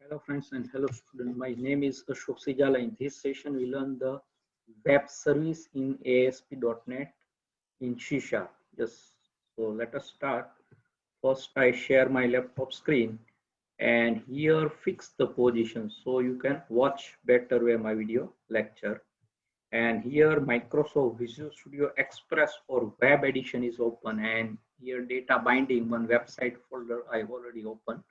Hello friends and hello students. My name is Ashok Sijala. In this session, we learn the web service in ASP.NET in C#. Yes. So let us start. First, I share my laptop screen and here fix the position so you can watch better way my video lecture. And here Microsoft Visual Studio Express for web edition is open, and here data binding one website folder I've already opened.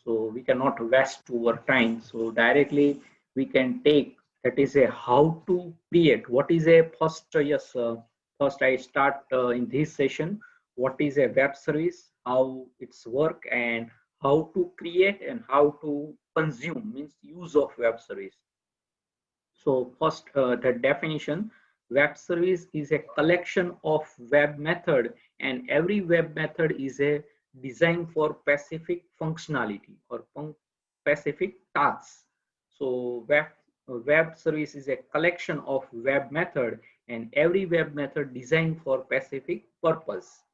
So we cannot waste our time. So directly we can take, that is a how to create. What is a first? First I start in this session. What is a web service? How it's work and how to create and how to consume, means use of web service. So first, the definition: web service is a collection of web method, and every web method is a design for specific functionality or specific tasks. So web service is a collection of web method, and every web method designed for specific purpose,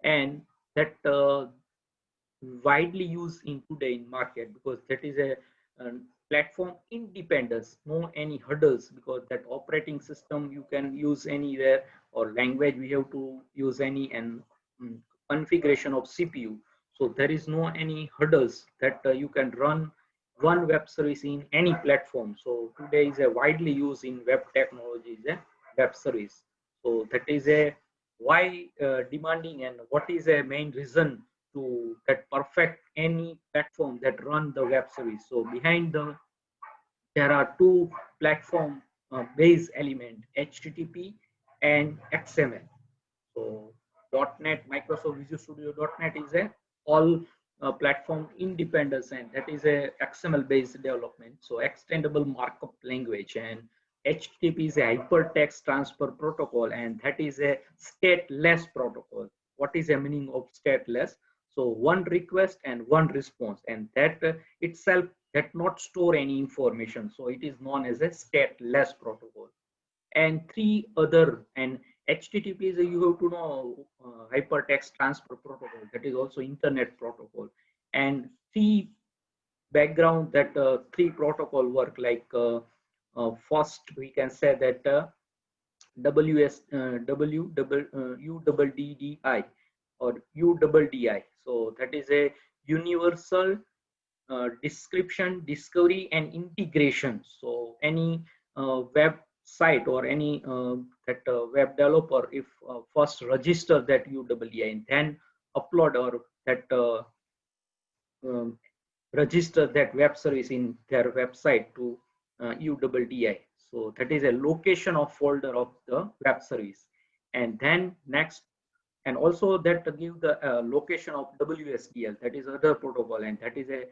and that widely used in today in market, because that is a platform independence, no any hurdles, because that operating system you can use anywhere, or language we have to use any, and configuration of CPU. So there is no any hurdles that you can run one web service in any platform. So today is a widely used in web technology is a web service. So that is a why demanding, and what is a main reason to that perfect any platform that run the web service. So behind there are two platform base element, HTTP and XML. So .NET, Microsoft Visual Studio .NET is a all platform independence, and that is a XML based development. So extendable markup language, and HTTP is a hypertext transfer protocol, and that is a stateless protocol. What is the meaning of stateless? So one request and one response, and that itself that not store any information. So it is known as a stateless protocol. And three other, and HTTP is you have to know hypertext transfer protocol, that is also internet protocol. And three background that three protocol work like first we can say that UDDI or UDDI. So that is a universal description, discovery, and integration. So any website or any web developer, if first register that UDDI and then upload or that um, register that web service in their website to UDDI. So that is a location of folder of the web service. And then next, and also that give the location of WSDL, that is other protocol, and that is a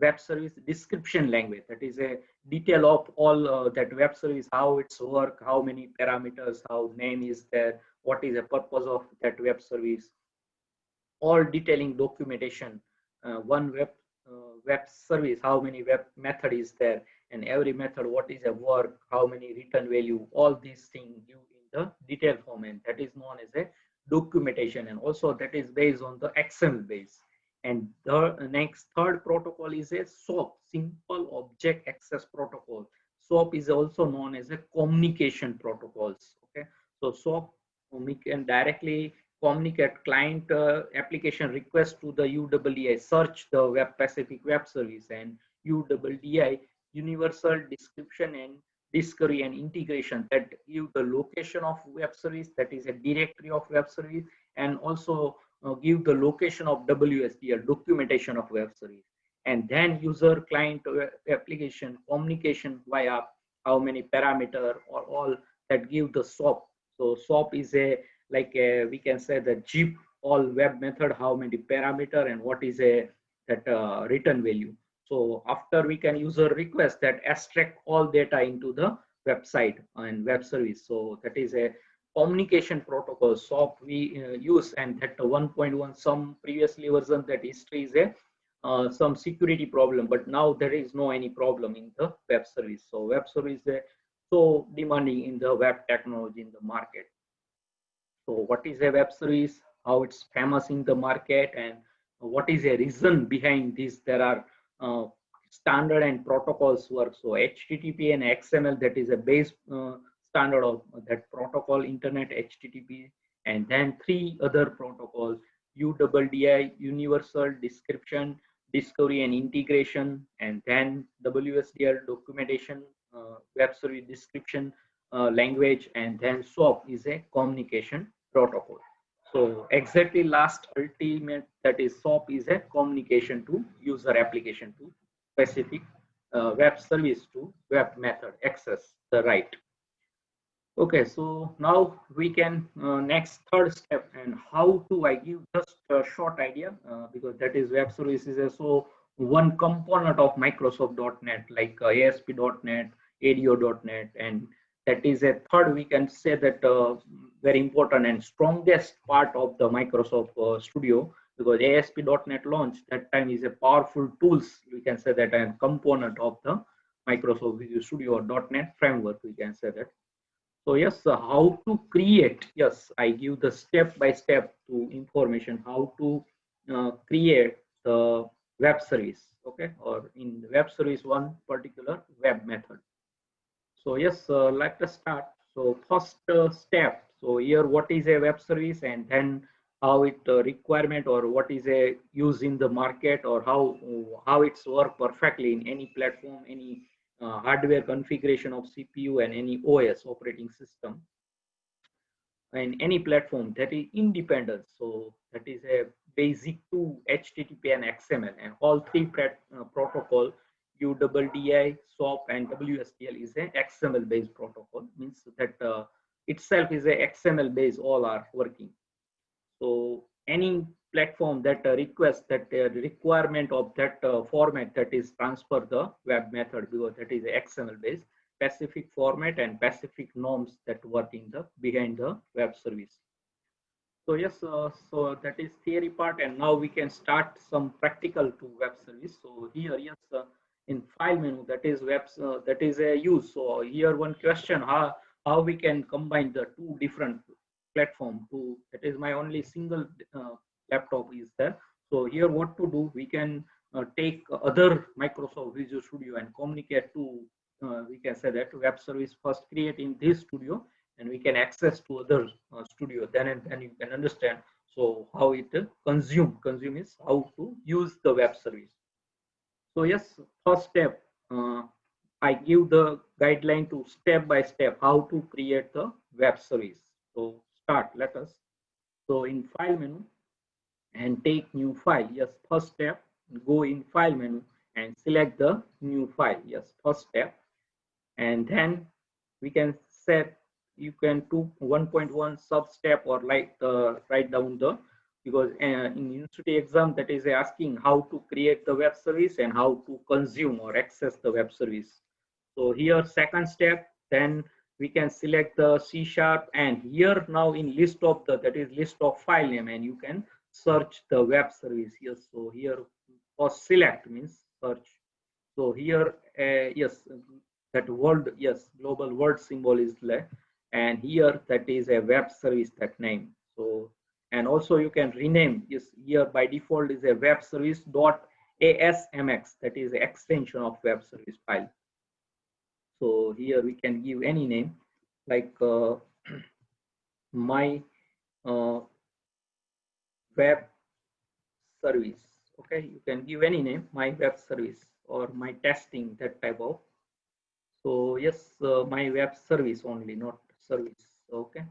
web service description language, that is a detail of all that web service, how it's work, how many parameters, how name is there, what is the purpose of that web service, all detailing documentation. One web service, how many web method is there, and every method what is a work, how many return value, all these things you in the detail form, and that is known as a documentation, and also that is based on the XML base. And the next third protocol is a SOAP, simple object access protocol. SOAP is also known as a communication protocols. Okay, so SOAP, we can directly communicate client application request to the UDDI, search the web specific web service, and UDDI universal description and discovery and integration, that give the location of web service, that is a directory of web service, and also give the location of WSDL, documentation of web service. And then user client application communication via how many parameter or all, that give the SOAP. So SOAP is a like we can say the zip all web method, how many parameter and what is a that return value. So after we can user request that extract all data into the website and web service. So that is a communication protocol SOAP we use, and that 1.1 some previously version that history is a some security problem, but now there is no any problem in the web service. So web service is so demanding in the web technology in the market. So what is a web service, how it's famous in the market, and what is a reason behind this? There are standard and protocols work. So HTTP and XML, that is a base standard of that protocol, internet HTTP, and then three other protocols: UDDI, universal description, discovery and integration, and then WSDL, documentation, web service description language, and then SOAP is a communication protocol. So exactly last ultimate, that is SOAP, is a communication to user application to specific web service to web method access the right. Okay, so now we can next third step, and how to, I give just a short idea because that is web services is so one component of Microsoft.NET, like ASP.NET, ADO.NET, and that is a third, we can say that very important and strongest part of the Microsoft Studio, because ASP.NET launch that time is a powerful tools, we can say that, and component of the Microsoft Visual Studio or .NET framework, we can say that. So yes, how to create? Yes, I give the step by step to information how to create the web service. Okay, or in the web service one particular web method. So yes, let us start. So first step. So here, what is a web service, and then how it requirement, or what is a use in the market, or how it's work perfectly in any platform, any hardware configuration of CPU and any OS operating system, and any platform that is independent. So that is a basic to HTTP and XML, and all three protocol UDDI, SOAP, and WSDL is a XML based protocol. Means that itself is a XML based. All are working. So any platform that requests that requirement of that format, that is transfer the web method, because that is XML based, specific format and specific norms that work in the behind the web service. So yes, so that is theory part, and now we can start some practical to web service. So here, yes, in file menu, that is web, that is a use. So here one question: how we can combine the two different platform to, that is my only single laptop is there. So here what to do, we can take other Microsoft Visual Studio and communicate to we can say that web service first create in this studio, and we can access to other studio, then and then you can understand so how it consume is how to use the web service. So yes, first step, I give the guideline to step by step how to create the web service. So start, let us. So in file menu and take new file. Yes, first step, go in file menu and select the new file. Yes, first step. And then we can set, you can do 1.1 sub step, or like write down the, because in university exam that is asking how to create the web service and how to consume or access the web service. So here second step, then we can select the C#, and here now in list of the, that is list of file name, and you can search the web service. Yes, so here for select means search. So here yes, that word, yes, global word symbol is there, and here that is a web service, that name. So, and also you can rename, yes, here by default is a web service .asmx, that is the extension of web service file. So here we can give any name, like my web service. Okay, you can give any name, my web service or my testing, that type of. So yes, my web service only, not service. Okay,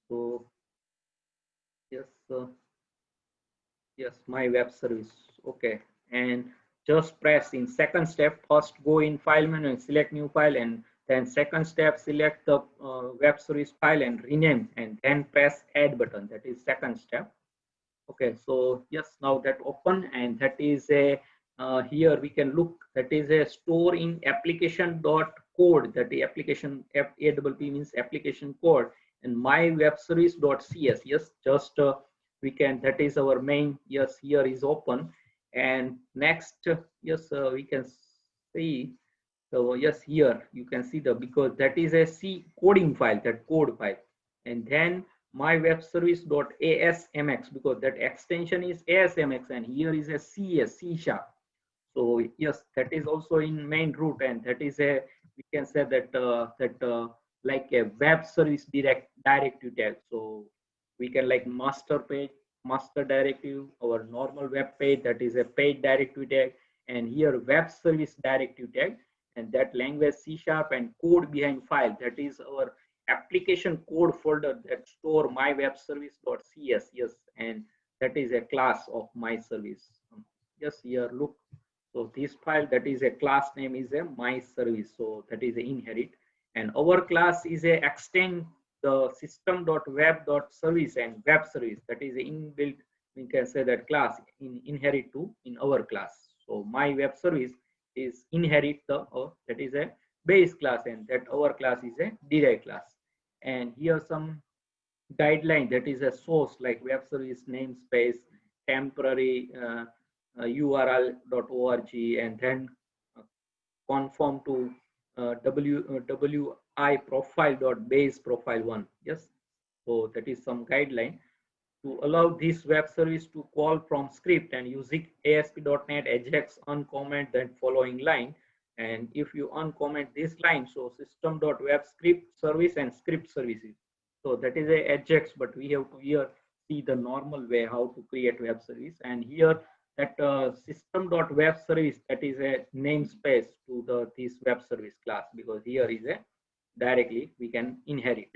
so yes, yes, my web service. Okay, and just press in second step, first go in file menu and select new file, and then second step select the web service file and rename, and then press add button. That is second step. Okay, so yes, now that open, and that is a here we can look, that is a store in application dot code, that the application AWP means application code, and my web service dot cs. Yes, just we can, that is our main. Yes, here is open, and next, yes, we can see. So yes, here you can see the, because that is a C coding file, that code file, and then my web service dot asmx, because that extension is asmx, and here is a C#. So yes, that is also in main root, and that is a, we can say that like a web service directive tag. So we can like master page, master directive, our normal web page, that is a page directive tag, and here web service directive tag, and that language C# and code behind file, that is our application code folder that store my web service.cs. Yes, and that is a class of my service. Yes, here look, so this file, that is a class name is a my service. So that is a inherit, and our class is a extend the system.web.service and web service, that is a inbuilt, we can say that class in inherit to in our class. So my web service is inherit the that is a base class, and that our class is a derived class. And here some guideline, that is a source like web service namespace, temporary url.org, and then uh, conform to wi profile.base profile one. Yes, so that is some guideline to allow this web service to call from script and using ASP.NET Ajax uncomment that following line. And if you uncomment this line, so system.web script service and script services. So that is a Ajax, but we have to here see the normal way how to create web service. And here that system.web service, that is a namespace to the this web service class, because here is a directly we can inherit.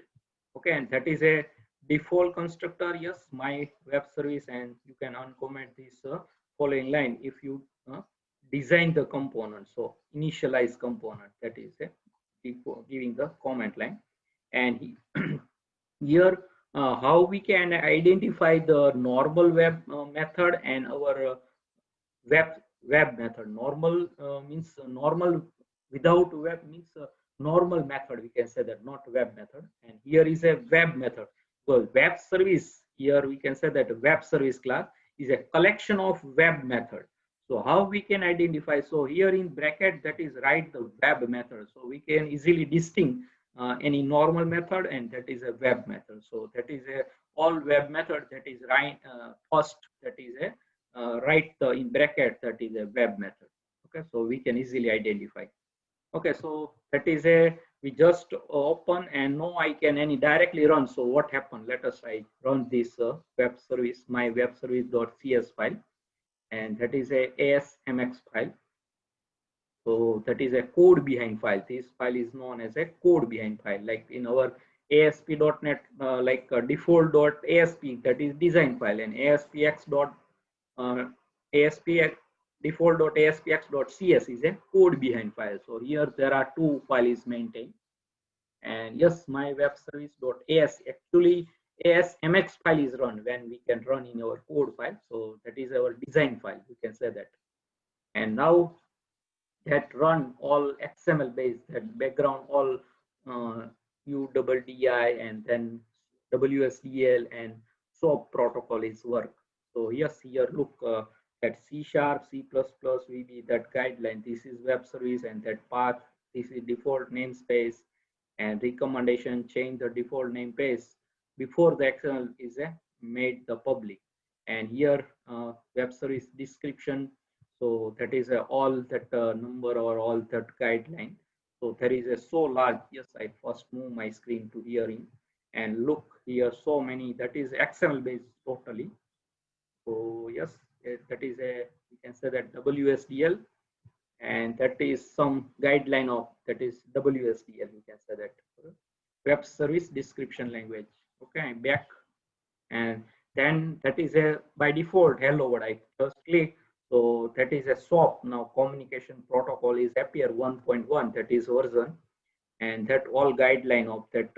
Okay, and that is a default constructor. Yes, my web service, and you can uncomment this following line if you design the component. So initialize component, that is a before giving the comment line. And here how we can identify the normal web method and our web method. Normal means normal without web means normal method, we can say that, not web method. And here is a web method. So web service, here we can say that web service class is a collection of web method. So how we can identify? So here in bracket, that is write the web method, so we can easily distinguish any normal method, and that is a web method. So that is a all web method, that is right first, that is a write the in bracket, that is a web method. Okay, so we can easily identify. Okay, so that is a, we just open, and now I can any directly run. So what happened? Let us I run this web service, my web service.cs file, and that is a asmx file. So that is a code behind file. This file is known as a code behind file. Like in our ASP.NET, like default.asp, that is design file, and aspx dot ASP default.aspx.cs is a code behind file. So here there are two files maintained. And yes, my web service.as, actually asmx file is run when we can run in our code file. So that is our design file, you can say that. And now that run all XML based, that background all UDDI and then WSDL and SOAP protocol is work. So yes, here look at C#, C++, VB, that guideline, this is web service, and that path, this is default namespace, and recommendation change the default namespace before the XML is made the public. And here web service description, so that is all that number or all that guideline. So there is a so large. Yes, I first move my screen to here in, and look here, so many, that is XML based totally. So yes, that is a, we can say that WSDL, and that is some guideline of, that is WSDL, we can say that web service description language. Okay, I'm back, and then that is a by default hello world. I just click. So that is a SOAP. Now communication protocol is appear 1.1, that is version, and that all guideline of that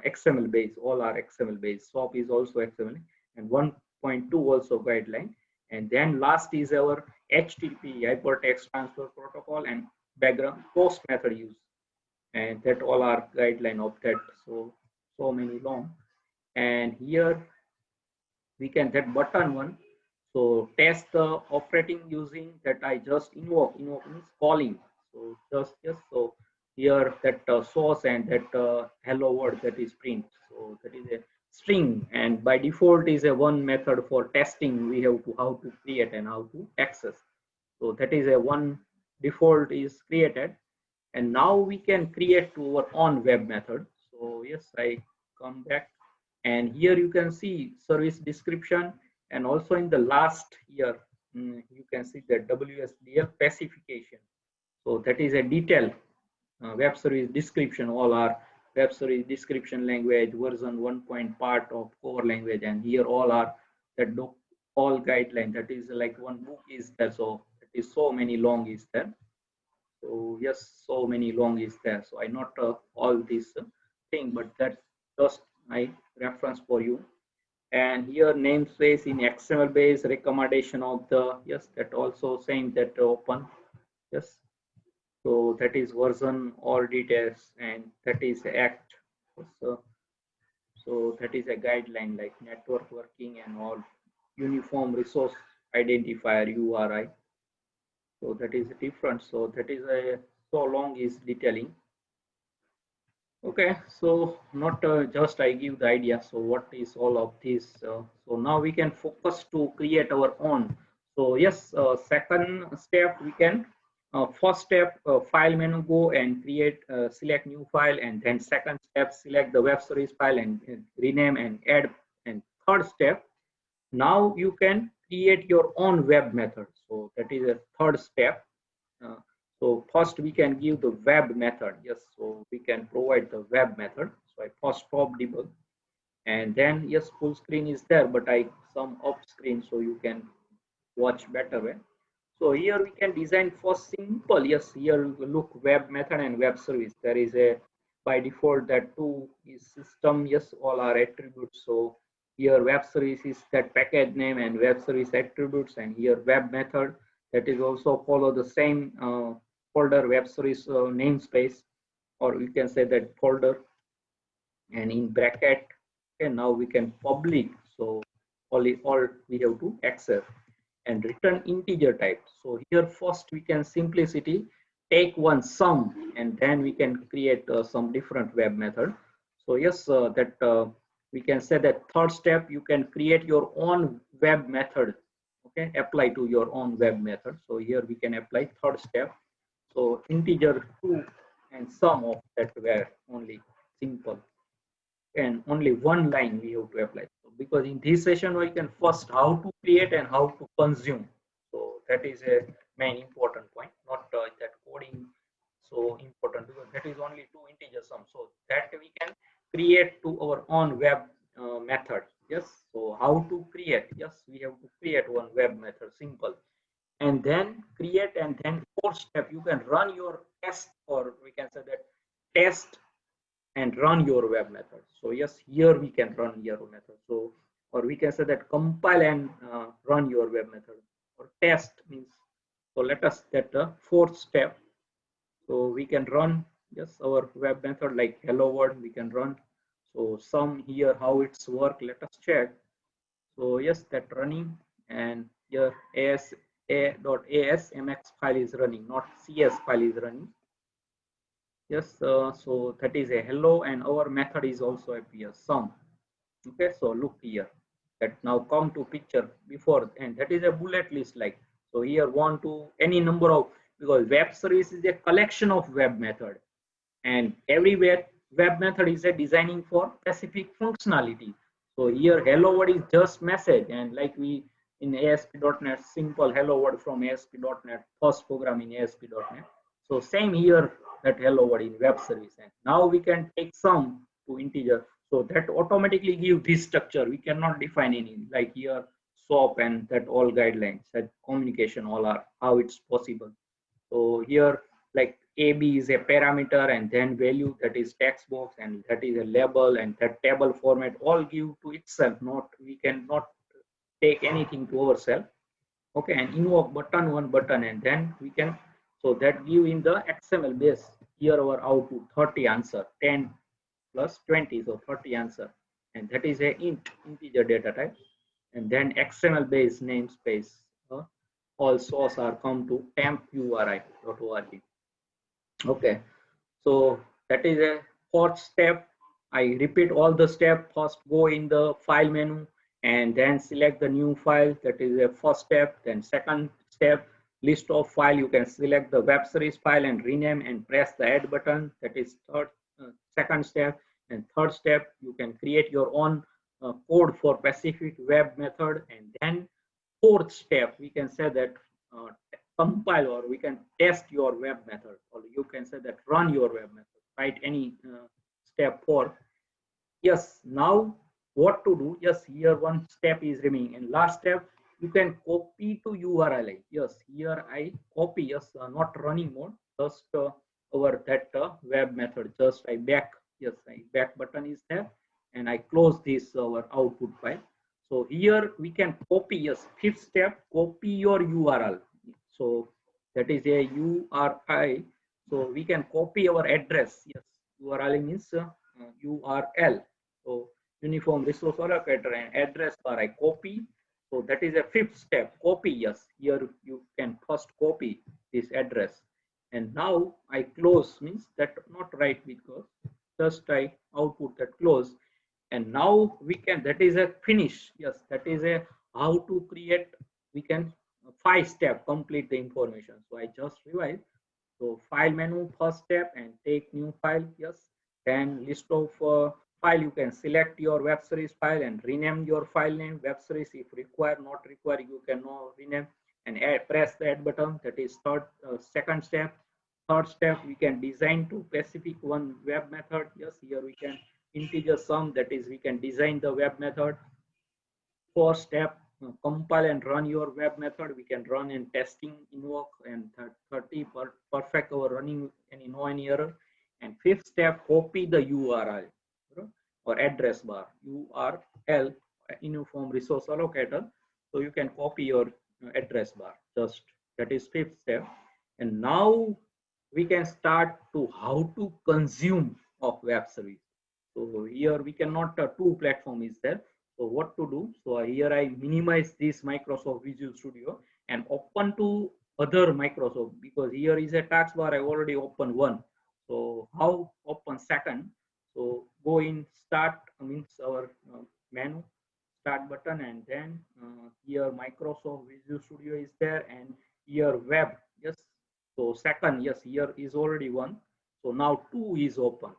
XML base, all are XML base. SOAP is also XML, and 1.2 also guideline. And then last is our HTTP, hypertext transfer protocol, and background post method use, and that all are guideline of that. So many long. And here we can that button one. So test the operating using that I just invoke means calling. So just yes, so here that source and that hello world, that is print. So that is a string, and by default is a one method for testing. We have to how to create and how to access. So that is a one default is created, and now we can create to our own web method. So yes, I come back, and here you can see service description, and also in the last year you can see the WSDL specification. So that is a detail web service description. All are web service description language version 1 point part of core language, and here all are that all guideline. That is like one book is there, so it is so many long is there. So yes, so many long is there. So I not all this thing, but that just I reference for you. And here namespace in XML base recommendation of the, yes, that also same that open, yes. So that is version all details, and that is act. So, so that is a guideline like network working and all uniform resource identifier URI. So that is different. So that is a so long is detailing. Okay, so not just I give the idea. So what is all of this? So now we can focus to create our own. So yes, second step we can first step file menu go and create select new file, and then second step select the web service file and rename and add, and third step now you can create your own web method. So that is a third step. uh, so first we can give the web method. Yes, so we can provide the web method. So I first stop debug, and then yes, full screen is there, but I some off screen so you can watch better way. So here we can design for simple. Yes, here look web method and web service. There is a by default that two is system. Yes, all are attributes. So here web service is that package name and web service attributes, and here web method that is also follow the same folder web service namespace, or we can say that folder, and in bracket. Okay, now we can public. So all we have to access and return integer type. So here first we can simplicity take one sum, and then we can create some different web method. So yes, that we can say that third step you can create your own web method. Okay, apply to your own web method. So here we can apply third step. So integer 2 and sum of that were only simple, and only one line we have to apply. So because in this session we can first how to create and how to consume. So that is a main important point, not that coding so important, because that is only two integer sum. So that we can create to our own web method. Yes. So how to create? Yes, we have to create one web method, simple, and then create, and then fourth step you can run your test, or we can say that test and run your web method. So yes, here we can run your method. So, or we can say that compile and run your web method, or test means. So let us get the fourth step. So we can run yes our web method like hello world we can run. So some here how it's work, let us check. So yes, that running, and here a.asmx file is running, not cs file is running. Yes, so that is a hello, and our method is also appear sum. Okay, so look here, that now come to picture before, and that is a bullet list like. So here want to any number of, because web service is a collection of web method, and everywhere web method is a designing for specific functionality. So here hello world is just message, and like we in ASP.NET simple hello world from ASP.NET first program in ASP.NET. So same here that hello world in web service, and now we can take some to integer. So that automatically give this structure. We cannot define any like here SOAP and that all guidelines that communication all are how it's possible. So here like AB is a parameter, and then value that is text box, and that is a label, and that table format all give to itself. Not we cannot take anything to ourselves. Okay, and invoke button one button, and then we can, so that give in the XML base. Here our output 30 answer 10 plus 20, so 30 answer, and that is a integer data type, and then XML base namespace. All source are come to tempuri.org. Okay, so that is a fourth step. I repeat all the step. First go in the file menu, and then select the new file. That is a first step. Then second step, list of file, you can select the web series file and rename and press the add button. That is second step. And third step, you can create your own code for specific web method. And then fourth step, we can say that compile, or we can test your web method, or you can say that run your web method, right? Any step 4. Yes, now what to do? Yes, here one step is remaining, and last step, you can copy to URL. Yes, here I copy. Yes, not running mode, just over that web method. Just I back. Yes, I back button is there, and I close this our output file. So here we can copy. Yes, fifth step, copy your URL. So that is a URI. So we can copy our address. Yes, URL means URL. So uniform resource allocator and address bar I copy. So that is a fifth step, copy. Yes, here you can first copy this address, and now I close, means that not right, because just I output that close. And now we can, that is a finish. Yes, that is a how to create, we can 5 step complete the information. So I just revise. So file menu first step and take new file. Yes, then list of file, you can select your web series file and rename your file name web series. If required, not required, you can now rename and add, press the add button. That is second step. Third step, we can design to specific one web method. Yes, here we can integer sum, that is we can design the web method. Fourth step, compile and run your web method. We can run and testing invoke, and 30 perfect our running and no any error. And fifth step, copy the URL or address bar, URL, uniform resource allocator. So you can copy your address bar. Just that is fifth step. And now we can start to how to consume of web service. So here we cannot, two platform is there. So what to do? So here I minimize this Microsoft Visual Studio and open to other Microsoft, because here is a taskbar. I already opened one. So how open second? So go in start, means our menu, start button, and then here Microsoft Visual Studio is there, and here web. Yes. So second, yes, here is already one. So now two is open,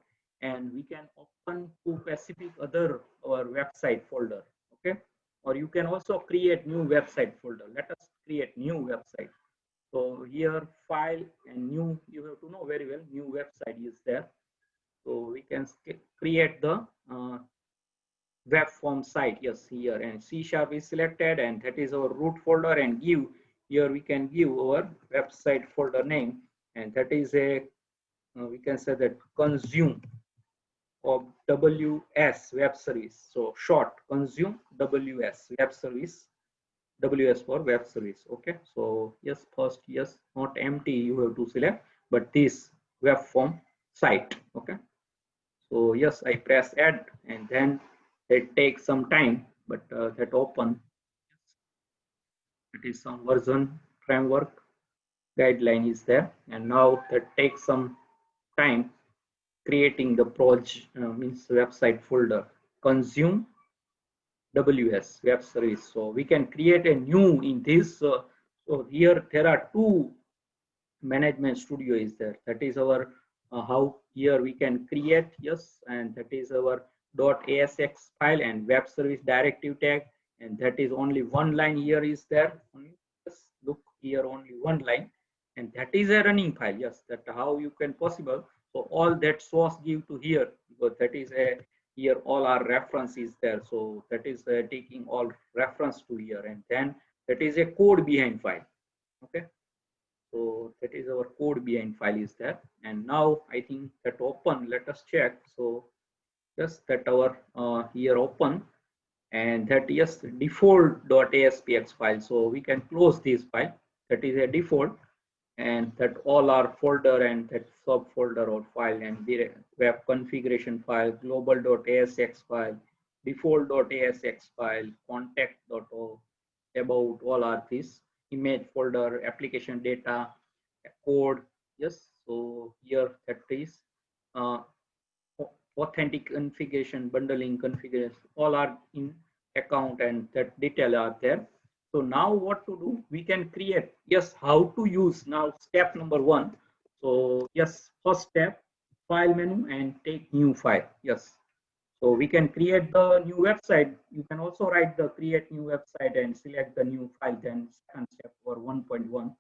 and we can open to specific other our website folder. Okay, or you can also create new website folder. Let us create new website. So here file and new, you have to know very well, new website is there. So we can create the web form site. Yes, here, and C# is selected, and that is our root folder, and give, here we can give our website folder name, and that is a we can say that consume of WS web service. So short, consume WS web service, WS for web service. Okay, so yes, first, yes, not empty you have to select, but this web form site. Okay, so yes, I press add, and then it takes some time, but that open, it is some version framework guideline is there, and now that takes some time creating the project, means website folder, consume WS web service. So we can create a new in this. So here there are two management studio is there. That is our how here we can create. Yes, and that is our .asx file and web service directive tag, and that is only one line here is there. Just look here, only one line, and that is a running file. Yes, that how you can possible. So all that source give to here, because that is a, here all our reference is there. So that is taking all reference to here, and then that is a code behind file. Okay, so that is our code behind file is there. And now I think that open, let us check. So just that our here open, and that yes, default.aspx file. So we can close this file, that is a default, and that all our folder and that subfolder or file, and the web configuration file, global.asx file, default.asx file, contact.o, about all are this image folder, application data, code. Yes, so here that is uh, authentic configuration, bundling configuration, all are in account, and that detail are there. So now what to do? We can create, yes, how to use now step number 1. So yes, first step, file menu and take new file. Yes. So we can create the new website. You can also write the create new website and select the new file. Then second step for 1.1.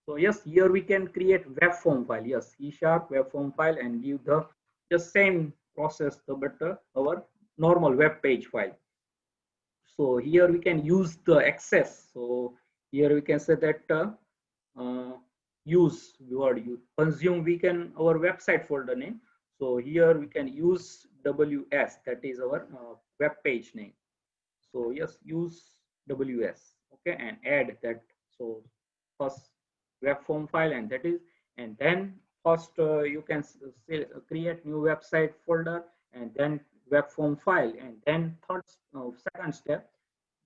So yes, here we can create web form file. Yes, C# web form file and give the just same process the better our normal web page file. So here we can use the access. So here we can say that use word you consume we can our website folder name. So here we can use ws, that is our web page name. So yes, use ws, okay, and add that. So first web form file, and that is, and then first you can create new website folder, and then web form file, and then second step,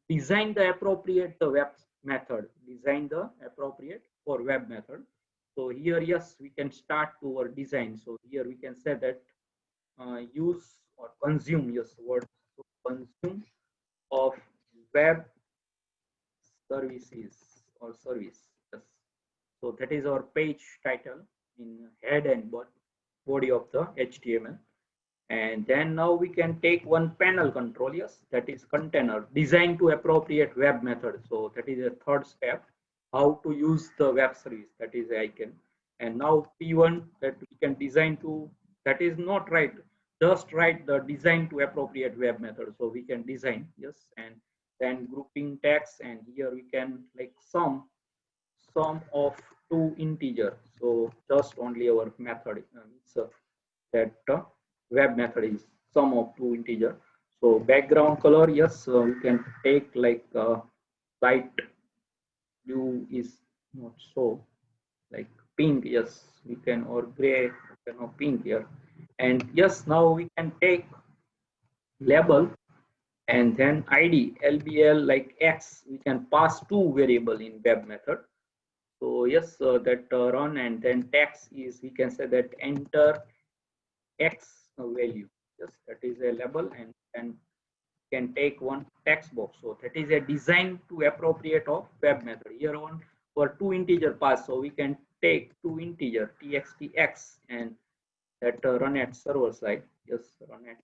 design the appropriate the web method, design the appropriate for web method. So here, yes, we can start to our design. So here we can say that use or consume, yes, word, so consume of web services or service. Yes. So that is our page title in head and body of the HTML. And then now we can take one panel control, yes, that is container, design to appropriate web method. So that is a third step, how to use the web service, that is the icon. And now P1, that we can design to, that is not right, just write the design to appropriate web method. So we can design, yes, and then grouping text, and here we can like sum of two integer. So just only our method, that web method is sum of two integer. So background color, yes, we can take like light blue is not so, like pink, yes, we can, or gray, pink here. And yes, now we can take label, and then id lbl like x, we can pass two variable in web method. So yes, that run, and then text is, we can say that enter x value. Yes, that is a label, and then can take one text box. So that is a design to appropriate of web method. Here on for two integer pass, so we can take two integer txtx, and that run at server side. Yes, run at.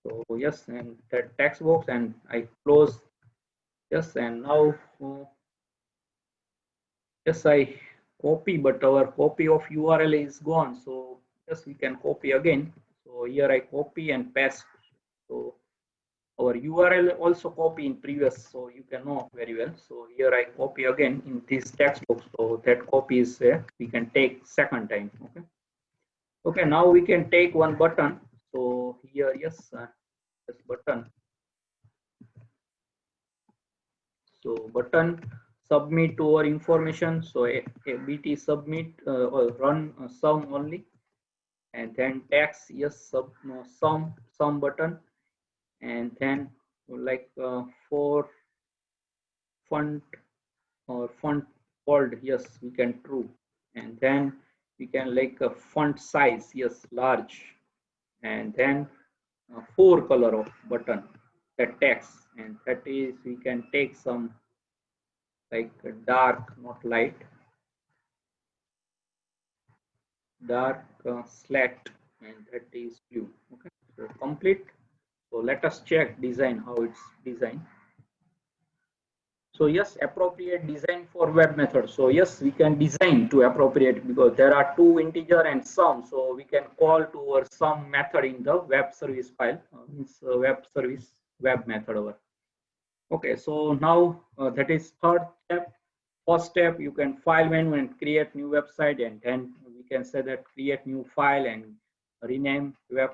So yes, and that text box, and I close. Yes, and now yes, I copy, but our copy of URL is gone. So yes, we can copy again. So here I copy and paste. So our URL also copy in previous, so you can know very well. So here I copy again in this text box. So that copy is we can take second time. Okay. Okay. Now we can take one button. So here, yes, this button. So button submit to our information. So a bt submit or run sum only, and then text, yes, sum button, and then like for font or font bold, yes, we can true, and then we can like a font size, yes, large, and then four color of button, that text, and that is we can take some like dark, not light, dark slat, and that is blue. Okay, so complete. So let us check design, how it's designed. So yes, appropriate design for web method. So yes, we can design to appropriate, because there are two integer and sum. So we can call to our sum method in the web service file, means web service web method over. Okay, so now that is third step. First step, you can file menu and create new website, and then we can say that create new file and rename web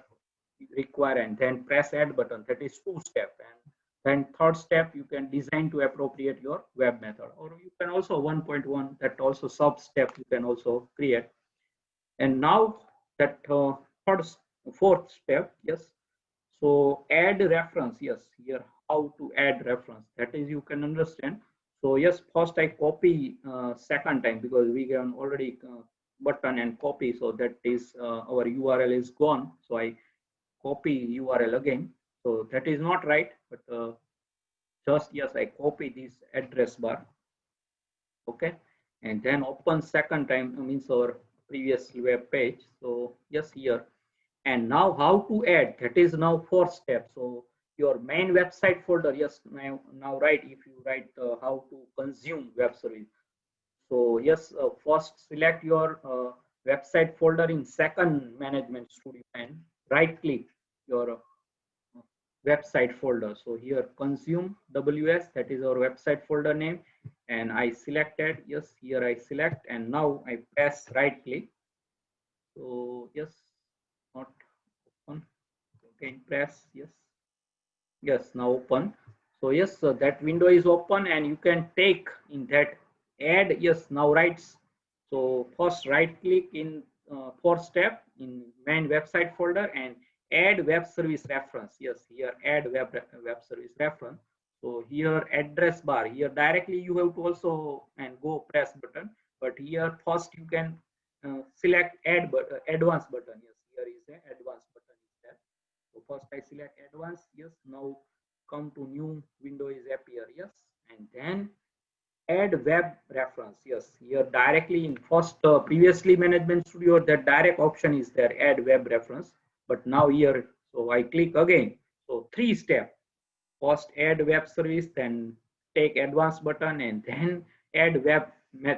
require, and then press add button. That is two step. And then third step, you can design to appropriate your web method, or you can also 1.1, that also sub step you can also create. And now that fourth step, yes, so add reference, yes, here how to add reference, that is you can understand. So yes, first I copy second time, because we can already button and copy, so that is our URL is gone. So I copy URL again. So that is not right, but just yes, I copy this address bar. Okay, and then open second time, means our previous web page. So yes, here. And now how to add, that is now fourth step. So your main website folder, yes, now write, if you write how to consume web service. So yes, first select your website folder in second management studio and right click your website folder. So here consume ws, that is our website folder name, and I selected, yes, here I select, and now I press right click. So yes, not open, again press, yes, yes, now open. So yes, that window is open, and you can take in that add, yes, now writes. So first right click in fourth step in main website folder and add web service reference. Yes, here add web service reference. So here address bar, here directly you have to also and go press button, but here first you can select add button, advanced button. Yes, here is a advanced button is there. So first I select advanced, yes, now come to new window is appear, yes, and then add web reference. Yes, here directly in first previously management studio, that direct option is there, add web reference, but now here, so I click again. So three step, first add web service, then take advanced button, and then add web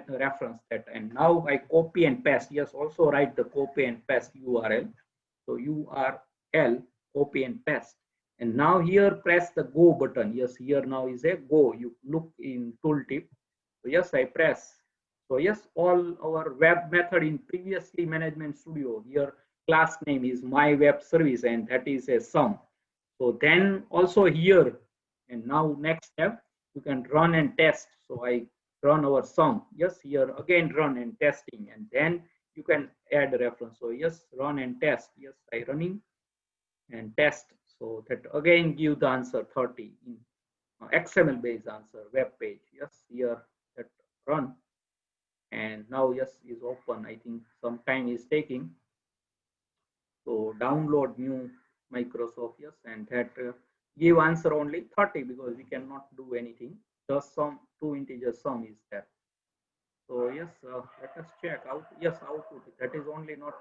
reference, that, and now I copy and paste. Yes, also write the copy and paste url. So url, copy and paste, and now here press the go button. Yes, here now is a go, you look in tooltip. So yes, I press. So yes, all our web method in previously management studio, here class name is my web service, and that is a sum. So then also here, and now next step, you can run and test. So I run our sum. Yes, here again run and testing, and then you can add a reference. So yes, run and test. Yes, I running and test. So that again give the answer 30 in XML based answer web page. Yes, here that run, and now yes is open. I think some time is taking. So download new Microsoft, yes, and that give answer only 30 because we cannot do anything. Just some two integer sum is there. So yes, let us check out. Yes, output that is only not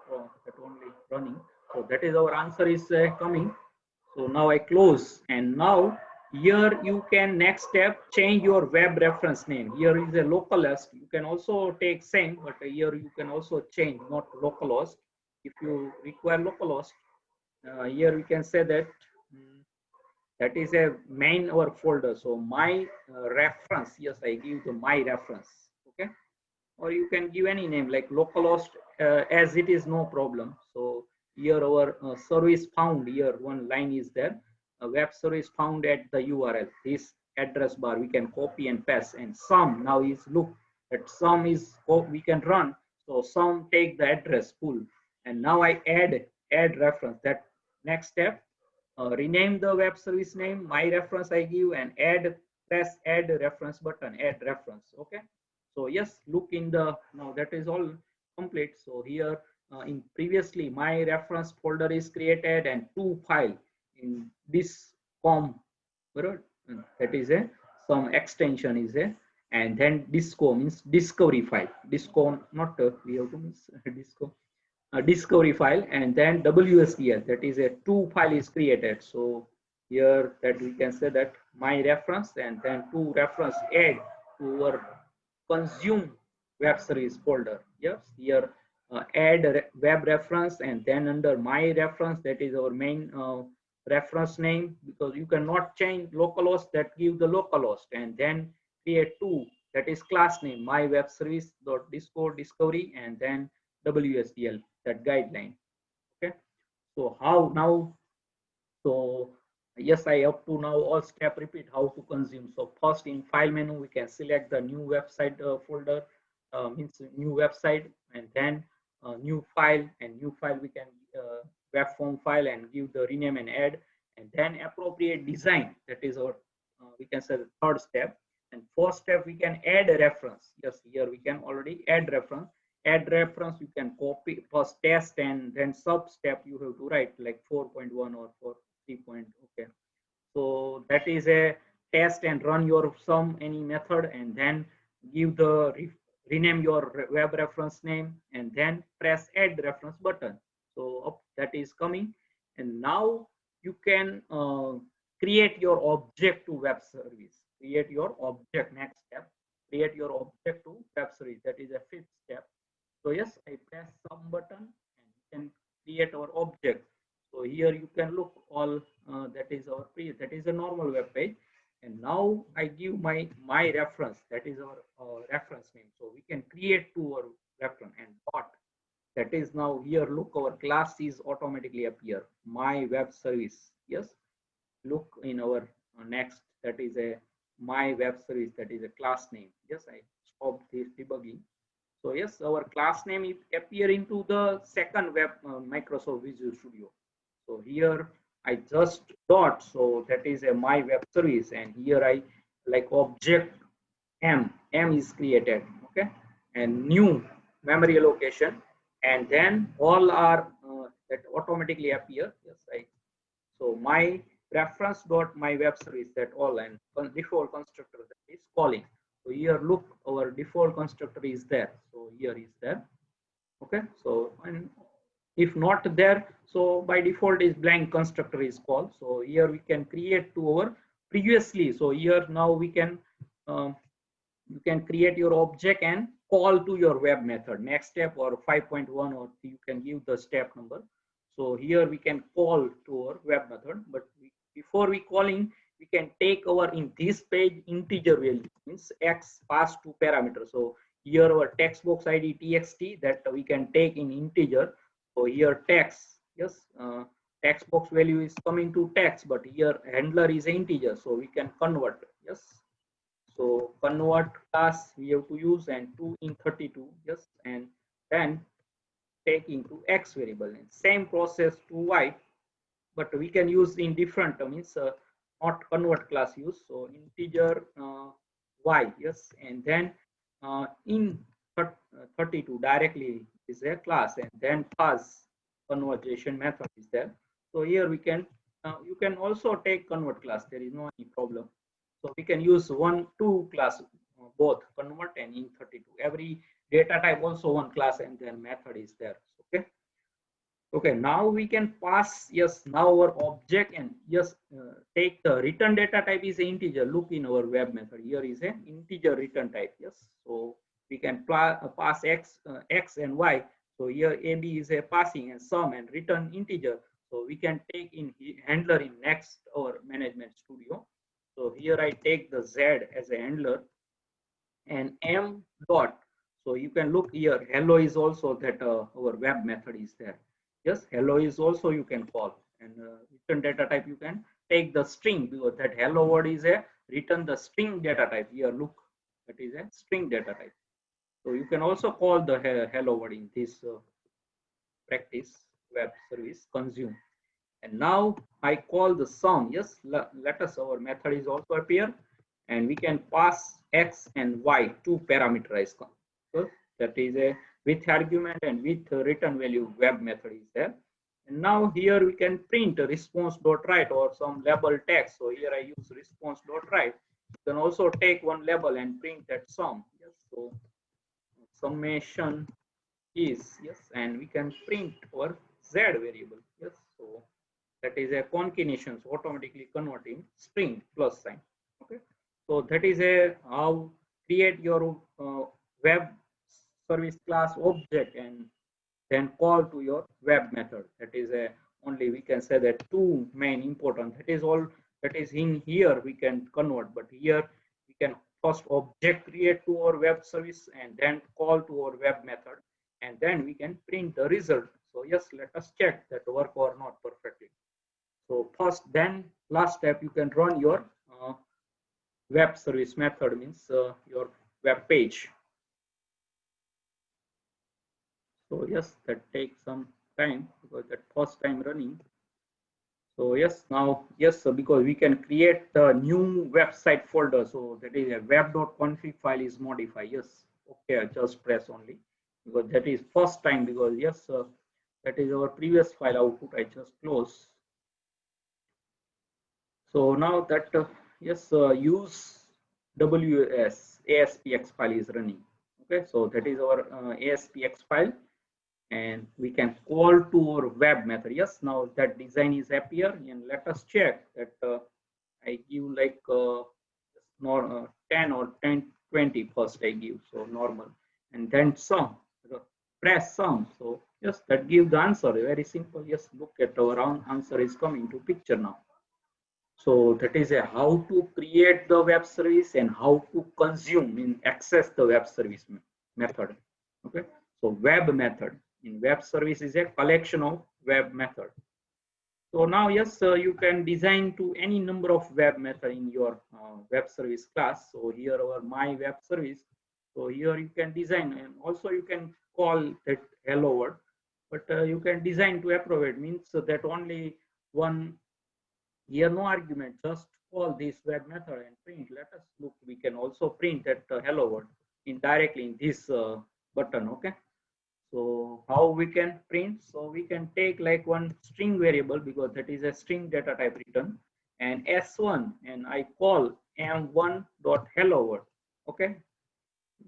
that only running. So that is our answer is coming. So now I close, and now here you can next step change your web reference name. Here is a localhost. You can also take same, but here you can also change not localhost. If you require localhost, here we can say that that is a main our folder. So my reference, yes, I give the my reference. Okay, or you can give any name like localhost, as it is no problem. So here our service found, here one line is there, a web service found at the url, this address bar we can copy and paste, and sum now is look that sum is we can run. So sum take the address full, and now I add reference, that next step, rename the web service name, my reference I give, and add, press add reference button, add reference. Okay, so yes, look in the, now that is all complete. So here in previously my reference folder is created, and two file in this com, that is a some extension is a, and then disco means discovery file, disco not we have to miss disco, discovery file, and then WSDL, that is a two file is created. So here that we can say that my reference, and then two reference add to our consume web service folder. Yes, here add web reference, and then under my reference, that is our main reference name, because you cannot change localhost, that give the localhost, and then create two, that is class name my web service dot disco discovery, and then WSDL, that guideline. Okay, so how now, so yes, I up to now all step repeat how to consume. So first in file menu we can select the new website folder, means new website, and then new file, and new file we can web form file and give the rename and add, and then appropriate design, that is our we can say the third step. And fourth step we can add a reference. Yes, here we can already add reference. Add reference you can copy first test, and then sub step you have to write like 4.1 or 4 3 point. Okay, so that is a test and run your some any method, and then give the rename your web reference name, and then press add reference button. So that is coming, and now you can create your object to web service. Create your object. Next step, create your object to web service. That is a fifth step. So yes, I press some button and you can create our object. So here you can look all that is our that is a normal web page, and now I give my reference, that is our reference name. So we can create to our reference and dot. That is now here. Look, our class is automatically appear. My web service. Yes, look in our next. That is a my web service. That is a class name. Yes, I stop this debugging. So yes, our class name is appear into the second web Microsoft Visual Studio. So here I just dot. So that is a my web service, and here I like object M is created. Okay, and new memory allocation, and then all are that automatically appear. Yes, I so my reference dot my web service, that all, and default constructor that is calling. So here look, our default constructor is there. So here is there. Okay. So and if not there, so by default is blank constructor is called. So here we can create to our previously. So here now we can you can create your object and call to your web method. Next step or 5.1, or you can give the step number. So here we can call to our web method, but before we calling, we can take our in this page integer value, means x passed to parameter. So here our text box id txt that we can take in integer. So here text, yes, text box value is coming to text, but here handler is integer, so we can convert. Yes, so convert class we have to use, and 2 in 32. Yes, and then take into x variable, and same process to y, but we can use in different means not convert class use. So integer y, yes, and then in 32 directly is a class, and then pass conversion method is there. So here we can you can also take convert class, there is no any problem. So we can use two class, both convert and in 32. Every data type also one class, and then method is there. Okay. Okay, now we can pass, yes, now our object, and yes, take the return data type is an integer. Look in our web method, here is an integer return type. Yes, so we can pass x and y. So here ab is a passing, and sum and return integer. So we can take in handler in next our management studio. So here I take the z as a handler, and m dot. So you can look here, hello is also that our web method is there. Yes, hello is also you can call, and return data type you can take the string, because that hello word is a return the string data type. Here look, that is a string data type. So you can also call the hello word in this practice web service consume. And now I call the sum. Yes, let us, our method is also appear, and we can pass x and y to parameterize. So that is a with argument and with return value web method is there. And now here we can print a response.write or some label text. So here I use response.write. You can also take one label and print that sum. Yes, so summation is, yes, and we can print our z variable. Yes, so that is a concatenations automatically converting string plus sign. Okay, so that is a how create your web service class object and then call to your web method. That is a only we can say that two main important. That is all that is in here we can convert, but here we can first object create to our web service and then call to our web method, and then we can print the result. So yes, let us check that work or not perfectly. So first, then last step, you can run your web service method, means your web page. So yes, that takes some time because that first time running. So yes, now yes, because we can create the new website folder. So that is a web.config file is modified. Yes, okay, I just press only because that is first time, because yes, that is our previous file output. I just close. So now that yes, use ASPX file is running. Okay, so that is our ASPX file, and we can call to our web method. Yes, now that design is appear, and let us check that I give like 10 or 10 20 first I give, so normal, and then sum, press sum. So yes, that give the answer, very simple. Yes, look at our answer is coming to picture now. So that is a how to create the web service and how to consume in access the web service method. Okay, so web method in web service is a collection of web method. So now, yes, you can design to any number of web method in your web service class. So here our my web service. So here you can design, and also you can call that hello world, but you can design to approve means that only one, here no argument, just call this web method and print. Let us look, we can also print that hello world in directly in this button. Okay, so how we can print? So we can take like one string variable, because that is a string data type return, and s1, and I call m1 dot hello world. Okay,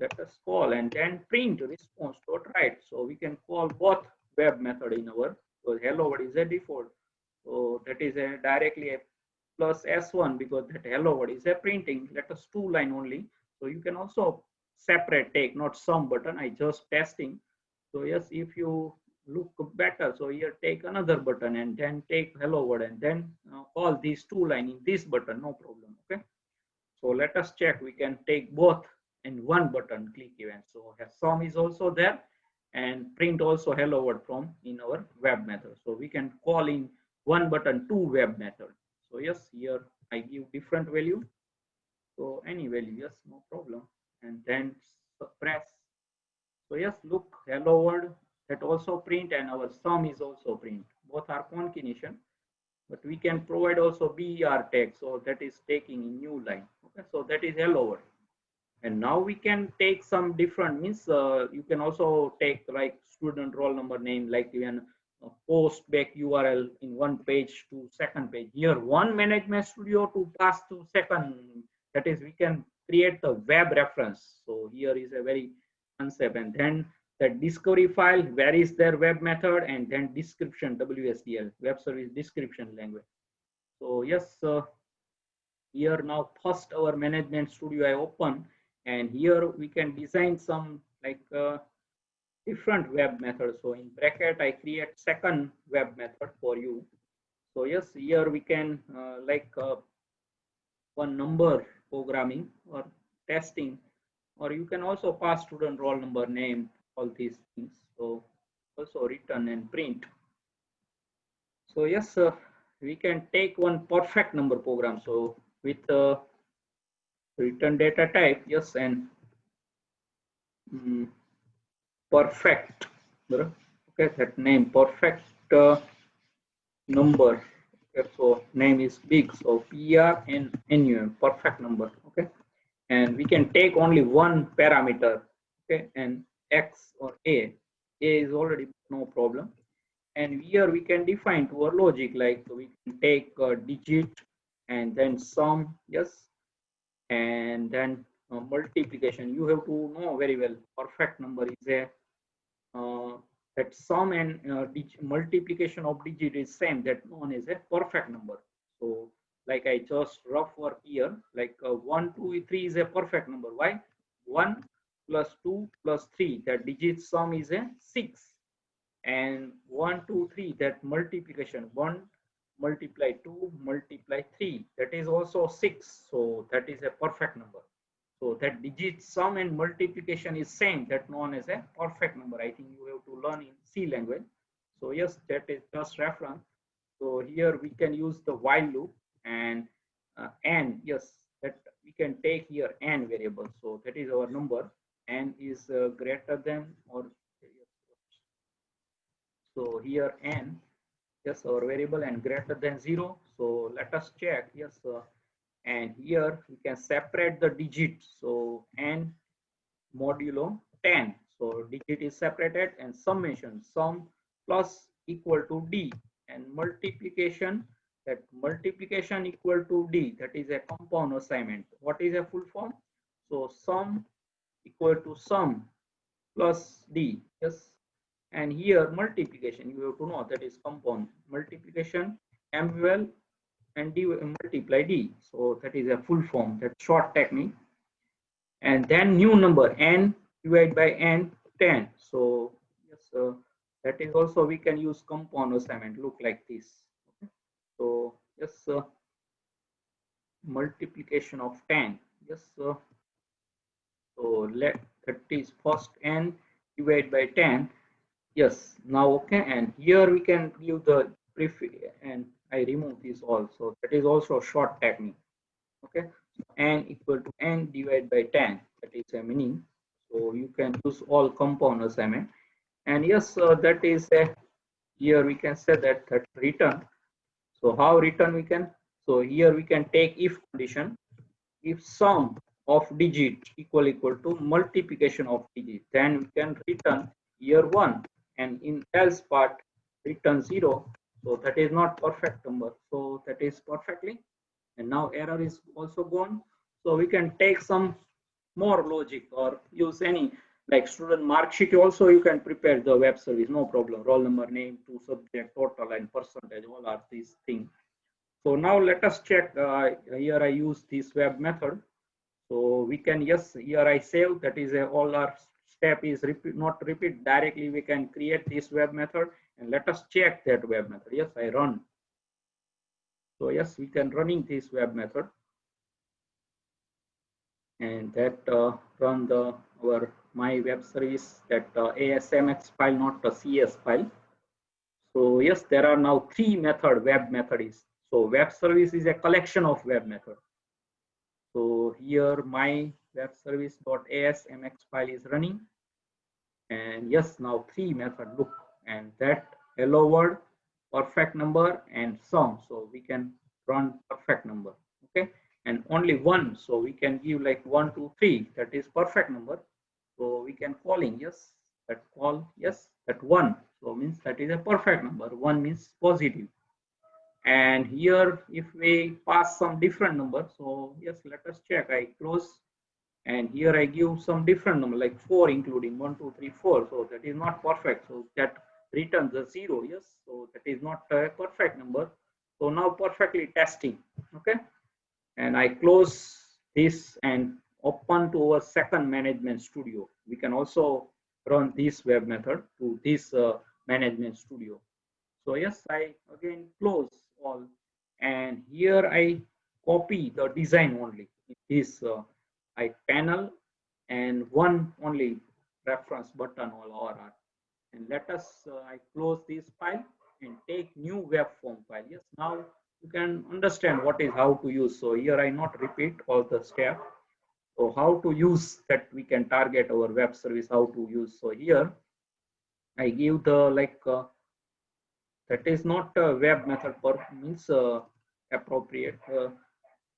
let us call and then print response dot write. So we can call both web method in our, so hello world is a default, so that is a directly a plus s1, because that hello world is a printing. Let us two line only. So you can also separate take, not some button, I just testing. So yes, if you look better, so here take another button and then take hello world and then call these two line in this button, no problem. Okay, so let us check, we can take both in one button click event. So sum is also there, and print also hello world from in our web method. So we can call in one button two web method. So yes, here I give different value, so any value, yes, no problem, and then press. So yes, look, hello world, that also print, and our sum is also print, both are concatenation. But we can provide also BER tag, so that is taking in new line. Okay, so that is hello world. And now we can take some different means, you can also take like student roll number name, like you can post back URL in one page to second page. Here one management studio to pass to second, that is we can create the web reference. So here is a very concept, and then the discovery file, where is their web method, and then description, WSDL, web service description language. So yes, here now first our management studio I open, and here we can design some like different web methods. So in bracket I create second web method for you. So yes, here we can one number programming or testing, or you can also pass student roll number name, all these things. So also return and print. So yes, we can take one perfect number program. So with return data type, yes, and perfect, okay, that name perfect number. Okay, so name is big, so PRNUM, perfect number. Okay, and we can take only one parameter. Okay, and X or A is already no problem. And here we can define to our logic, like we can take a digit and then sum, yes, and then multiplication. You have to know very well, perfect number is a that sum and multiplication of digit is same, that known as a perfect number. So like I just rough work here, like 1 2 3 is a perfect number. Why? 1 plus 2 plus 3, that digit sum is a 6, and 1 2 3, that multiplication 1 multiply 2 multiply 3, that is also 6, so that is a perfect number. So that digit sum and multiplication is same, that known as a perfect number. I think you have to learn in C language. So yes, that is just reference. So here we can use the while loop, and n, yes, that we can take here n variable. So that is our number, n is greater than or, so here n, yes, our variable, and greater than 0. So let us check, yes, and here we can separate the digits. So n modulo 10, so digit is separated, and summation, sum plus equal to d, and multiplication that multiplication equal to D, that is a compound assignment. What is a full form? So sum equal to sum plus D. Yes. And here multiplication, you have to know that is compound. Multiplication MUL and D multiply D. So that is a full form, that short technique. And then new number n divided by n 10. So yes, that is also we can use compound assignment. Look like this. Okay. So yes, multiplication of 10. Yes, so let that is first n divided by 10. Yes, now okay, and here we can give the prefix, and I remove this also. That is also a short technique. Okay, n equal to n divided by 10. That is a meaning. So you can use all compound assignment. And yes, that is a, here we can say that return. So how return we can? So here we can take if condition. If sum of digit equal to multiplication of digit, then we can return here 1, and in else part return 0. So that is not perfect number, so that is perfectly, and now error is also gone. So we can take some more logic or use any, like student mark sheet also you can prepare the web service, no problem. Roll number, name, to subject, total, and percentage, all are these things. So now let us check. Here I use this web method. So we can, yes, here I save, that is a, all our step is repeat, not repeat directly. We can create this web method, and let us check that web method. Yes, I run. So yes, we can running this web method, and that run the our my web service, that ASMX file, not a CS file. So yes, there are now 3 method, web method is. So web service is a collection of web method. So here my web service.asmx file is running, and yes, now 3 method, look, and that hello world, perfect number, and sum. So we can run perfect number. Okay, and only one, so we can give like 1 2 3, that is perfect number. So we can calling, yes, that call, yes, that 1, so means that is a perfect number. 1 means positive. And here if we pass some different number, so yes, let us check. I close, and here I give some different number like 4, including 1 2 3 4. So that is not perfect, so that returns the 0. Yes, so that is not a perfect number. So now perfectly testing. Okay, and I close this and open to our second management studio. We can also run this web method to this management studio. So yes, I again close all, and here I copy the design only. This I panel and one only reference button all ORR. And let us I close this file and take new web form file. Yes, now you can understand what is how to use. So here I not repeat all the steps. So how to use that we can target our web service, how to use. So here I give the like that is not a web method per means appropriate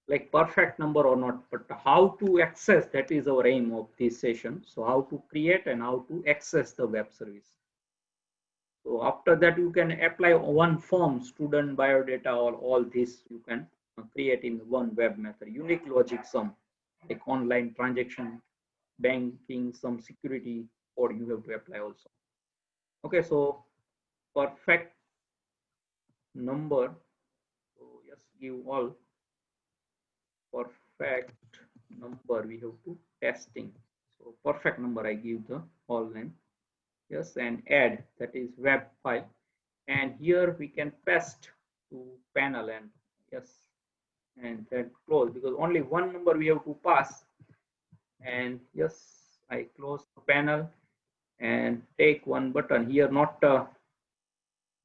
like perfect number or not, but how to access, that is our aim of this session. So how to create and how to access the web service. So after that you can apply one form, student biodata, or all this you can create in one web method. Unique logic sum, like online transaction, banking, some security code you have to apply also. Okay, so perfect number. So yes, give all perfect number, we have to testing. So perfect number I give the all name. Yes, and add, that is web file, and here we can paste to panel, and yes, and then close, because only one number we have to pass. And yes, I close the panel and take one button here, not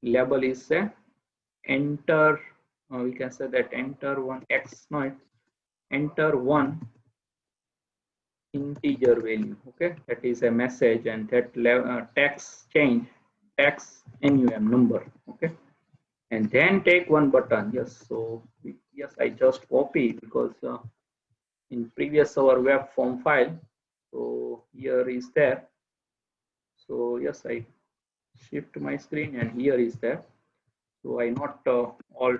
label is enter, we can say that enter one x, no, enter one integer value. Okay, that is a message, and that text change, text num number. Okay, and then take one button. Yes, so yes, I just copy, because in previous our web form file, so here is there. So yes, I shift my screen, and here is there. So I not all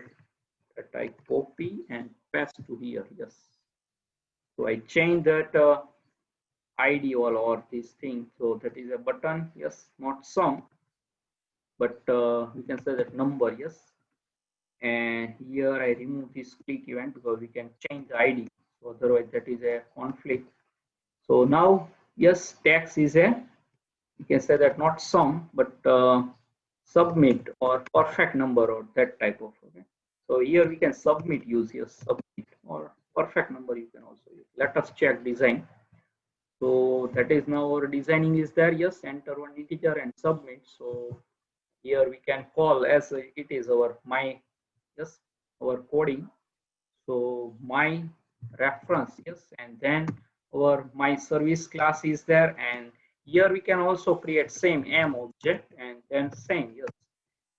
that I copy and paste to here. Yes. So I change that ID or this thing. So that is a button. Yes, not some, but we can say that number. Yes. And here I remove this click event because we can change the ID. So otherwise that is a conflict. So now, yes, text is a, you can say that not some, but submit or perfect number or that type of. Okay. So here we can submit, use here submit or perfect number you can also use. Let us check design. So that is now our designing is there. Yes, enter one integer and submit. So here we can call as it is our my, yes, our coding. So my reference, yes, and then our my service class is there, and here we can also create same m object and then same, yes,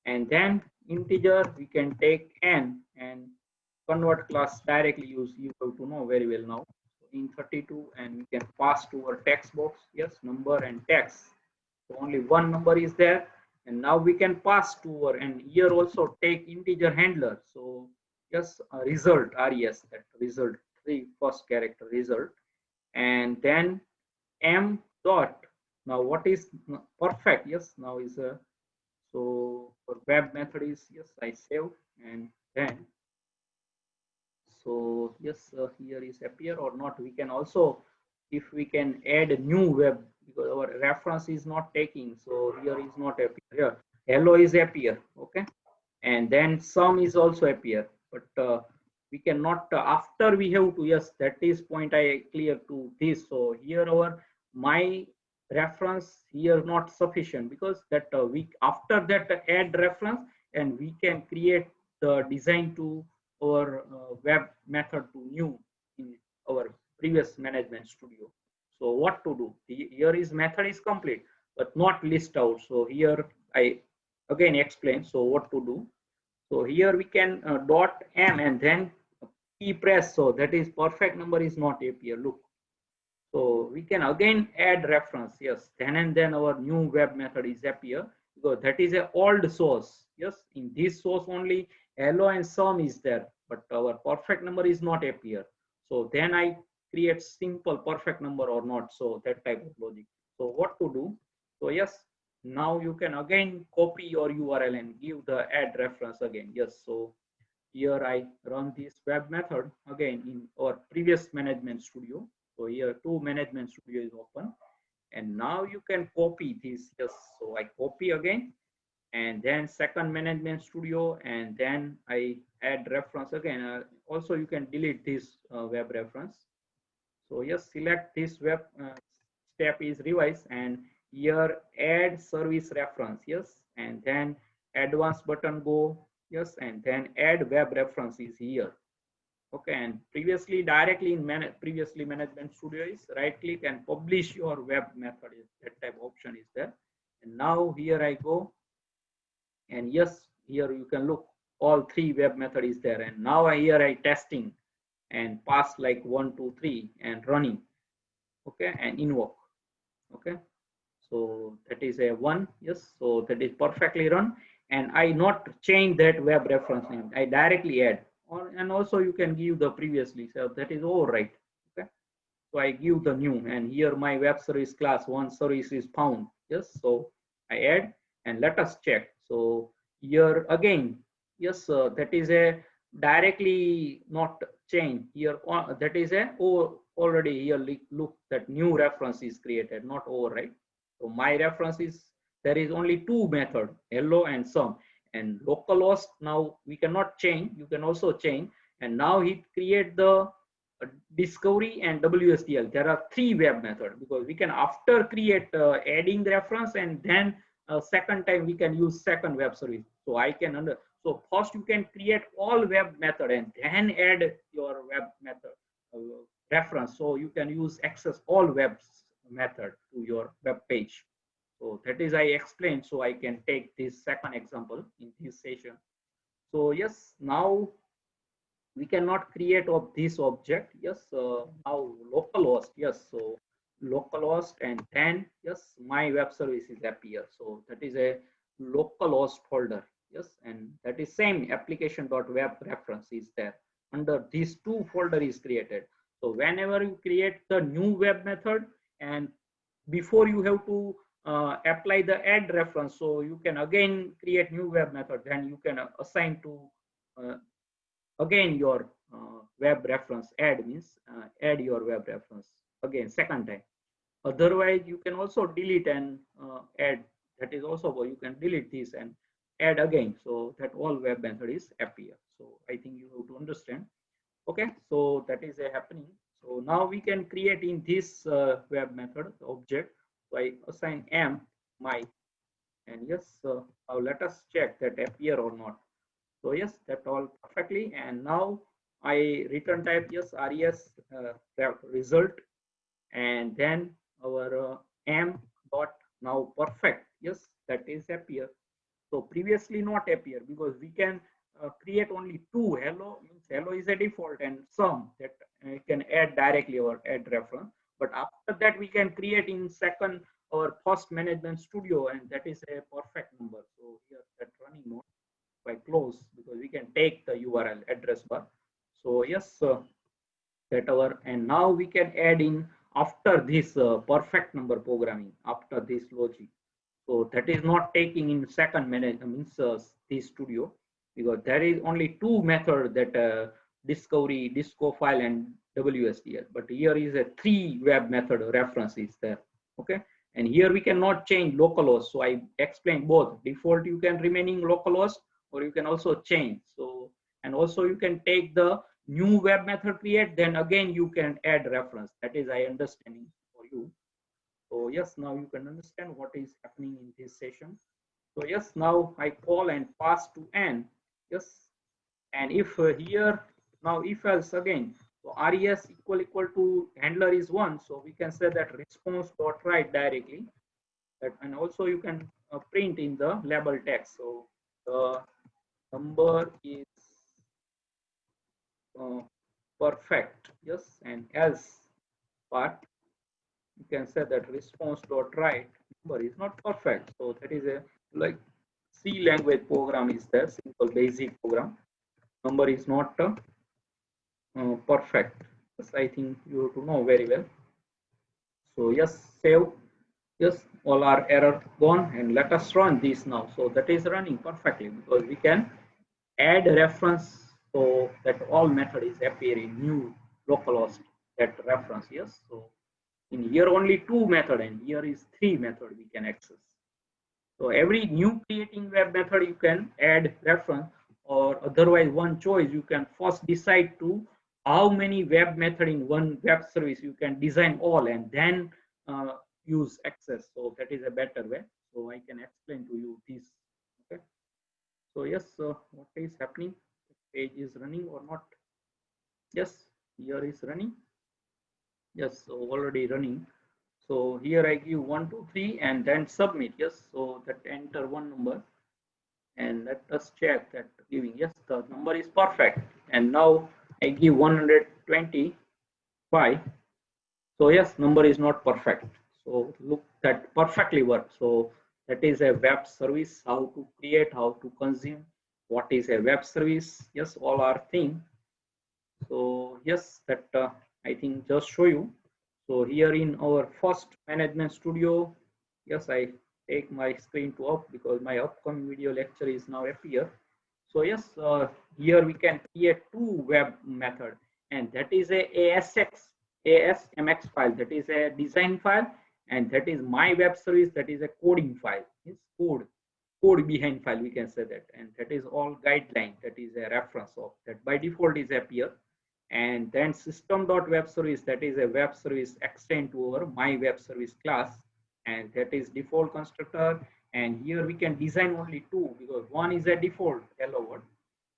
and then integer we can take n and convert class directly. Use, you have to know very well now in 32, and we can pass to our text box, yes, number and text. So only one number is there, and now we can pass to our, and here also take integer handler. So yes, result res, that result, three first character result, and then m dot. Now what is perfect? Yes, now is a, so for web method is, yes, I save, and then so yes, here is appear or not. We can also, if we can add a new web, because our reference is not taking, so here is not appear. Here hello is appear, okay, and then some is also appear, but we cannot after we have to, yes, that is point I clear to this. So here our my reference here not sufficient, because that we after that add reference, and we can create the design to our web method to new in our previous management studio. So what to do? Here is method is complete but not list out. So here I again explain. So what to do? So here we can dot m and then key press. So that is perfect number is not appear. Look. So we can again add reference. Yes. Then and then our new web method is appear, because that is a old source. Yes. In this source only hello and sum is there, but our perfect number is not appear. So then I create simple perfect number or not. So that type of logic. So what to do? So yes, now you can again copy your URL and give the add reference again. Yes. So here I run this web method again in our previous management studio. So here two management studio is open, and now you can copy this. Yes. So I copy again, and then second management studio, and then I add reference again. Also you can delete this web reference. So yes, select this web step is revise, and here add service reference, yes, and then advanced button go, yes, and then add web reference is here. Okay, and previously directly in previously management studio is right click and publish your web method, is that type of option is there. And now here I go, and yes, here you can look all three web method is there, and now here I testing and pass like 1 2 3 and running, okay, and invoke, okay. So that is a one, yes, so that is perfectly run, and I not change that web reference name, I directly add, or and also you can give the previously, so that is overwrite, okay. So I give the new, and here my web service class one service is found, yes, so I add, and let us check. So here again, yes, that is a directly not change here, that is a, oh, already here look that new reference is created, not override. So my reference is, there is only two method, hello and sum, and localhost now we cannot change, you can also change, and now he create the discovery and WSDL. There are three web methods, because we can after create adding the reference, and then second time we can use second web service. So I can under, so first you can create all web method and then add your web method reference. So you can use access all web method to your web page. So that is I explained. So I can take this second example in this session. So yes, now we cannot create of this object, yes, now localhost, yes, so localhost, and then yes, my web service is appear. So that is a localhost folder, Yes, and that is same application.web reference is there. Under these two folder is created. So whenever you create the new web method, and before you have to apply the add reference, so you can again create new web method, then you can assign to uh, again your web reference. Add means add your web reference again second time. Otherwise you can also delete and add. That is also, you can delete this and add again, so that all web method is appear. So I think you have to understand. Okay, so that is happening. So now we can create in this web method object. So I assign m my, and yes, now let us check that appear or not. So yes, that all perfectly. And now I return type yes res result, and then our m dot now perfect. Yes, that is appear. So previously not appear because we can create only two. Hello means hello is a default, and some that can add directly or add reference. But after that we can create in second or first management studio, and that is a perfect number. So here that running mode, by close, because we can take the URL address bar. So yes, that our, and now we can add in after this perfect number programming after this logic. So that is not taking in second management means this studio, because there is only two method that discovery, disco file and WSDL. But here is a three web method reference is there. Okay, and here we cannot change localhost. So I explained both. Default you can remaining localhost, or you can also change. So, and also you can take the new web method create, then again you can add reference. That is I understanding for you. So yes, now you can understand what is happening in this session. So yes, now I call and pass to n. Yes, and if here now if else again, so res equal to handler is 1, so we can say that response dot write directly. That, and also you can print in the label text. So the number is uh, perfect. Yes, and else part you can say that response dot write number is not perfect. So that is a like C language program is there, simple basic program. Number is not perfect. Yes, I think you have to know very well. So yes, save. Yes, all our error gone, and let us run this now. So that is running perfectly because we can add reference so that all method is appearing new localhost that reference. Yes, so in here only two method, and here is three method we can access. So every new creating web method you can add reference, or otherwise one choice you can first decide to how many web method in one web service you can design all, and then use access. So that is a better way. So I can explain to you this. Okay. So yes, what is happening? The page is running or not? Yes, here is running. Yes, so already running. So here I give 1, 2, 3 and then submit. Yes, so that enter one number, and let us check that giving. Yes, the number is perfect. And now I give 125. So yes, number is not perfect. So look, that perfectly works. So that is a web service, how to create, how to consume, what is a web service. Yes, all are thing. So yes, that I think just show you. So here in our first management studio, yes, I take my screen to up because my upcoming video lecture is now appear. So yes, here we can create two web method, and that is a ASMX file, that is a design file, and that is my web service, that is a coding file. It's code behind file, we can say that, and that is all guideline, that is a reference of that by default is appear. And then system.web service, that is a web service extend to our my web service class, and that is default constructor. And here we can design only two, because one is a default hello world,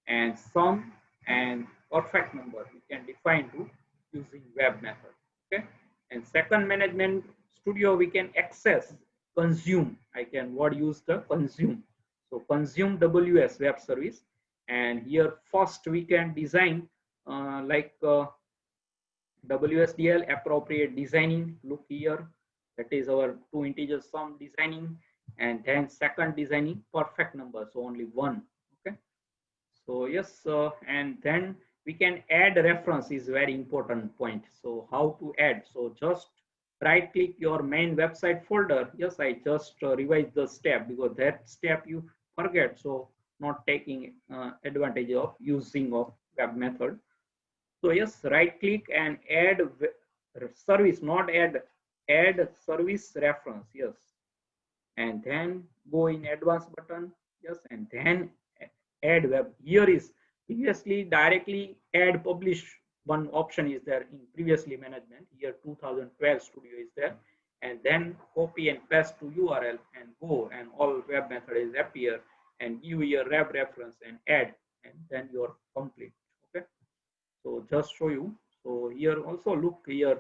and some and perfect number we can define to using web method. Okay, and second management studio we can access consume. I can what use the consume. So consume ws web service, and here first we can design like WSDL appropriate designing. Look here, that is our two integers sum designing, and then second designing perfect number, so only one. Okay, so yes, and then we can add reference is very important point. So how to add? So just right click your main website folder. Yes, I just revised the step because that step you forget. So not taking advantage of using of web method. So yes, right click and add service, not add service reference. Yes, and then go in advanced button. Yes, and then add web. Here is previously directly add publish, one option is there in previously management. Here 2012 studio is there, and then copy and paste to URL and go, and all web method is appear, and give your web reference and add, and then you're complete. Okay, so just show you. So here also look here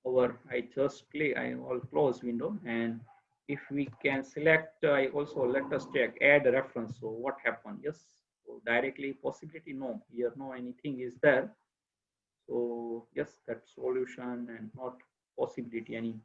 over, I just click, I all close window, and if we can select, I also let us check add reference. So what happened? Yes, so directly possibility, no, here no anything is there. So yes, that solution and not possibility any.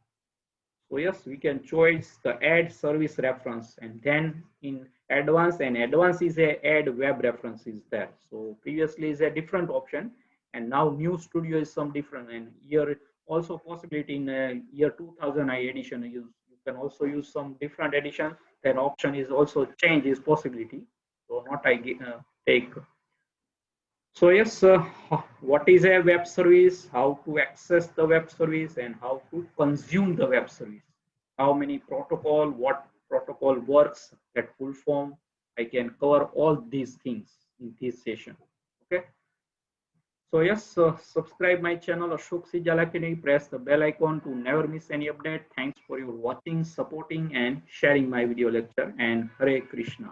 So yes, we can choose the add service reference, and then in advanced, and advanced is a add web reference is there. So previously is a different option, and now new studio is some different. And here also possibility in year 2000 I edition, you can also use some different edition. Then option is also change is possibility. So not I take. So yes, what is a web service, how to access the web service, and how to consume the web service. How many protocol, what protocol works, at full form. I can cover all these things in this session. Okay. So yes, subscribe my channel Ashok C. Jalakini. Press the bell icon to never miss any update. Thanks for your watching, supporting, and sharing my video lecture. And Hare Krishna.